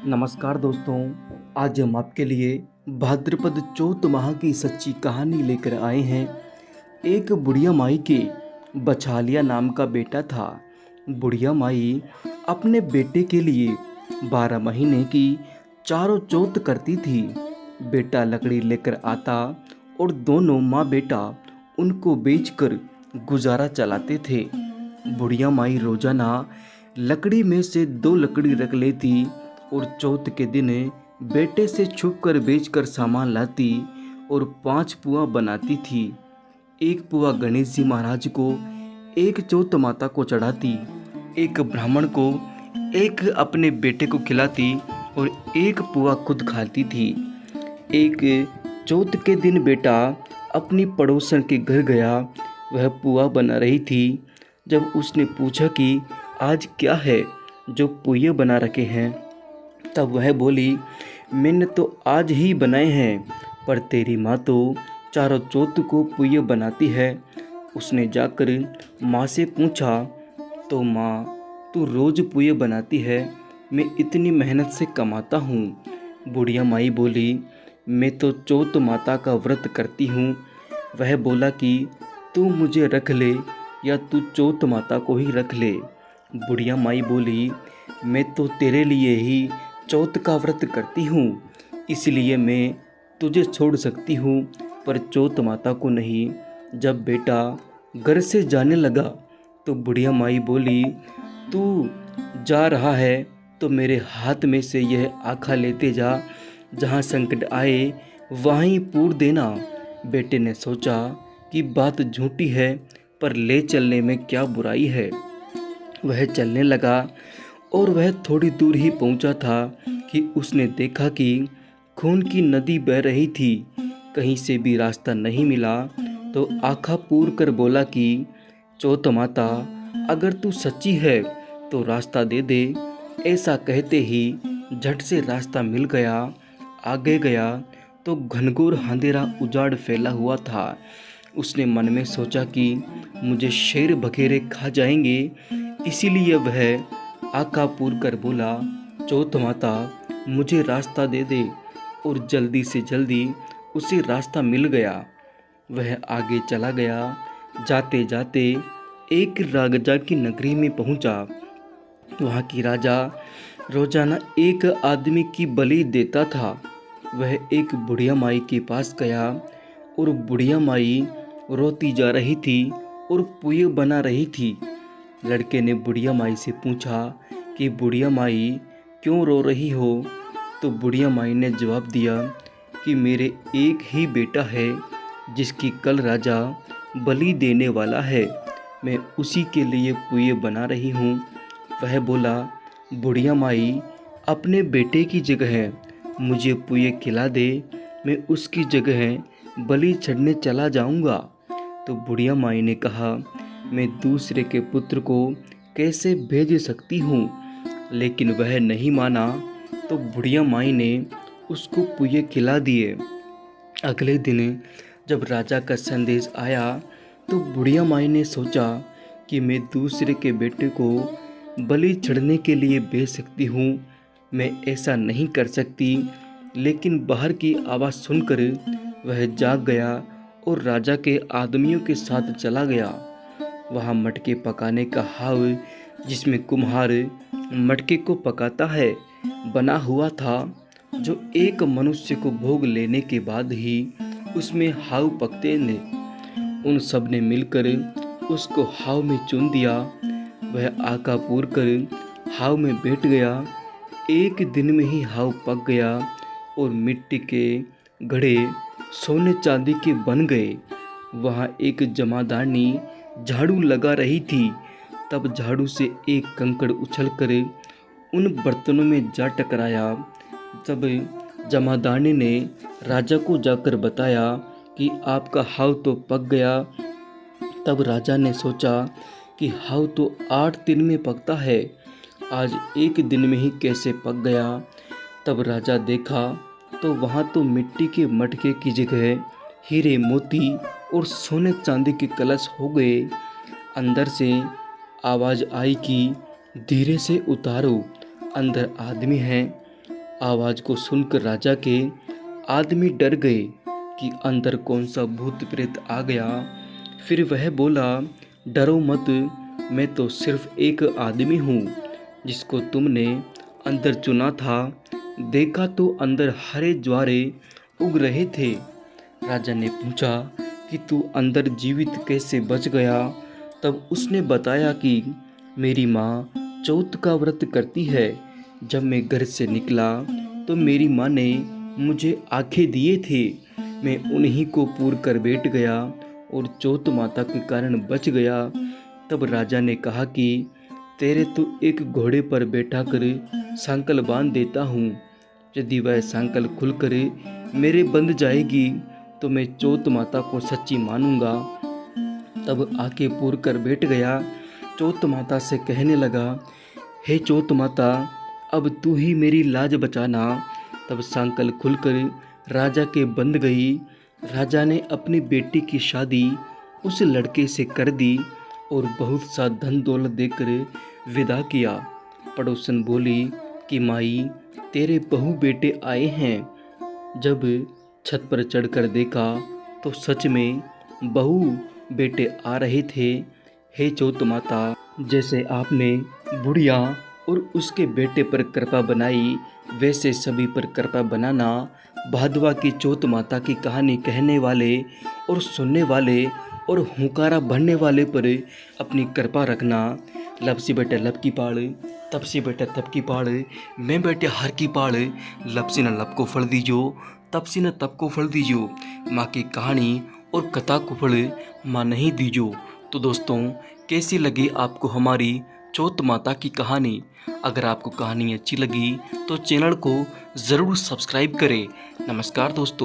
नमस्कार दोस्तों। आज हम आपके लिए भाद्रपद चौथ माह की सच्ची कहानी लेकर आए हैं। एक बुढ़िया माई के बछालिया नाम का बेटा था। बुढ़िया माई अपने बेटे के लिए 12 महीने की चारों चौथ करती थी। बेटा लकड़ी लेकर आता और दोनों माँ बेटा उनको बेचकर गुजारा चलाते थे। बुढ़िया माई रोजाना लकड़ी में से 2 लकड़ी रख लेती और चौथ के दिन बेटे से छुपकर बेचकर सामान लाती और 5 पुआ बनाती थी। एक पुआ गणेश जी महाराज को, एक चौथ माता को चढ़ाती, एक ब्राह्मण को, एक अपने बेटे को खिलाती और एक पुआ खुद खाती थी। एक चौथ के दिन बेटा अपनी पड़ोसन के घर गया। वह पुआ बना रही थी। जब उसने पूछा कि आज क्या है जो पुए बना रखे हैं, तब वह बोली, मैंने तो आज ही बनाए हैं, पर तेरी माँ तो चारों चौथ को पुए बनाती है। उसने जाकर माँ से पूछा, तो माँ तू रोज पुए बनाती है, मैं इतनी मेहनत से कमाता हूँ। बुढ़िया माई बोली, मैं तो चौथ माता का व्रत करती हूँ। वह बोला कि तू मुझे रख ले या तू चौथ माता को ही रख ले। बुढ़िया माई बोली, मैं तो तेरे लिए ही चौथ का व्रत करती हूँ, इसलिए मैं तुझे छोड़ सकती हूँ, पर चौथ माता को नहीं। जब बेटा घर से जाने लगा तो बुढ़िया माई बोली, तू जा रहा है तो मेरे हाथ में से यह आखा लेते जा, जहाँ संकट आए वहीं पूर देना। बेटे ने सोचा कि बात झूठी है, पर ले चलने में क्या बुराई है। वह चलने लगा और वह थोड़ी दूर ही पहुंचा था कि उसने देखा कि खून की नदी बह रही थी। कहीं से भी रास्ता नहीं मिला तो आँखा पूर कर बोला कि चौथ माता, अगर तू सच्ची है तो रास्ता दे दे। ऐसा कहते ही झट से रास्ता मिल गया। आगे गया तो घनघोर अंधेरा उजाड़ फैला हुआ था। उसने मन में सोचा कि मुझे शेर बघेरे खा जाएंगे, इसीलिए वह आँखा पूर कर बोला, चौथ माता मुझे रास्ता दे दे। और जल्दी से जल्दी उसे रास्ता मिल गया। वह आगे चला गया। जाते जाते एक राजा की नगरी में पहुंचा। वहाँ की राजा रोजाना एक आदमी की बलि देता था। वह एक बुढ़िया माई के पास गया और बुढ़िया माई रोती जा रही थी और पुए बना रही थी। लड़के ने बुढ़िया माई से पूछा कि बुढ़िया माई क्यों रो रही हो? तो बुढ़िया माई ने जवाब दिया कि मेरे एक ही बेटा है जिसकी कल राजा बलि देने वाला है, मैं उसी के लिए पुए बना रही हूँ। वह बोला, बुढ़िया माई अपने बेटे की जगह मुझे पुए खिला दे, मैं उसकी जगह बलि चढ़ने चला जाऊँगा। तो बुढ़िया माई ने कहा, मैं दूसरे के पुत्र को कैसे भेज सकती हूँ? लेकिन वह नहीं माना। तो बुढ़िया माई ने उसको पुए खिला दिए। अगले दिन जब राजा का संदेश आया तो बुढ़िया माई ने सोचा कि मैं दूसरे के बेटे को बलि चढ़ने के लिए भेज सकती हूँ, मैं ऐसा नहीं कर सकती। लेकिन बाहर की आवाज़ सुनकर वह जाग गया और राजा के आदमियों के साथ चला गया। वहाँ मटके पकाने का हाव, जिसमें कुम्हार मटके को पकाता है, बना हुआ था, जो एक मनुष्य को भोग लेने के बाद ही उसमें हाव पकते ने। उन सब ने मिलकर उसको हाव में चुन दिया। वह आका पूर कर हाव में बैठ गया। एक दिन में ही हाव पक गया और मिट्टी के घड़े सोने चांदी के बन गए। वहाँ एक जमादारनी झाड़ू लगा रही थी। तब झाड़ू से एक कंकड़ उछलकर उन बर्तनों में जा टकराया। तब जमादारनी ने राजा को जाकर बताया कि आपका हाव तो पक गया। तब राजा ने सोचा कि हाव तो 8 दिन में पकता है, आज एक दिन में ही कैसे पक गया। तब राजा देखा तो वहाँ तो मिट्टी के मटके की जगह हीरे मोती और सोने चांदी के कलश हो गए। अंदर से आवाज़ आई कि धीरे से उतारो, अंदर आदमी है। आवाज़ को सुनकर राजा के आदमी डर गए कि अंदर कौन सा भूत प्रेत आ गया। फिर वह बोला, डरो मत, मैं तो सिर्फ एक आदमी हूँ जिसको तुमने अंदर चुना था। देखा तो अंदर हरे ज्वारे उग रहे थे। राजा ने पूछा कि तू अंदर जीवित कैसे बच गया? तब उसने बताया कि मेरी माँ चौथ का व्रत करती है। जब मैं घर से निकला तो मेरी माँ ने मुझे आंखें दिए थे। मैं उन्हीं को पूर कर बैठ गया और चौथ माता के कारण बच गया। तब राजा ने कहा कि तेरे तो एक घोड़े पर बैठा कर सांकल बांध देता हूँ। यदि वह सांकल खुलकर मेरे बंध जाएगी तो मैं चौथ माता को सच्ची मानूंगा। तब आके पूर कर बैठ गया। चौथ माता से कहने लगा, हे चौथ माता, अब तू ही मेरी लाज बचाना। तब सांकल खुलकर राजा के बंध गई। राजा ने अपनी बेटी की शादी उस लड़के से कर दी और बहुत सा धन दौलत देकर विदा किया। पड़ोसन बोली कि माई, तेरे बहू बेटे आए हैं। जब छत पर चढ़कर देखा तो सच में बहू बेटे आ रहे थे। हे चौथ माता, जैसे आपने बुढ़िया और उसके बेटे पर कृपा बनाई, वैसे सभी पर कृपा बनाना। भादवा की चौथ माता की कहानी कहने वाले और सुनने वाले और हुंकारा भरने वाले पर अपनी कृपा रखना। लब से बेटे लब की पाड़, तब से बेटे तब की पाड़, मैं बेटे हर की पाड़। लब से न लब को फल दीजो, तब से न तब को फल दीजो। माँ की कहानी और कथा को फल माँ नहीं दीजो। तो दोस्तों, कैसी लगी आपको हमारी चौथ माता की कहानी? अगर आपको कहानी अच्छी लगी तो चैनल को ज़रूर सब्सक्राइब करें। नमस्कार दोस्तों।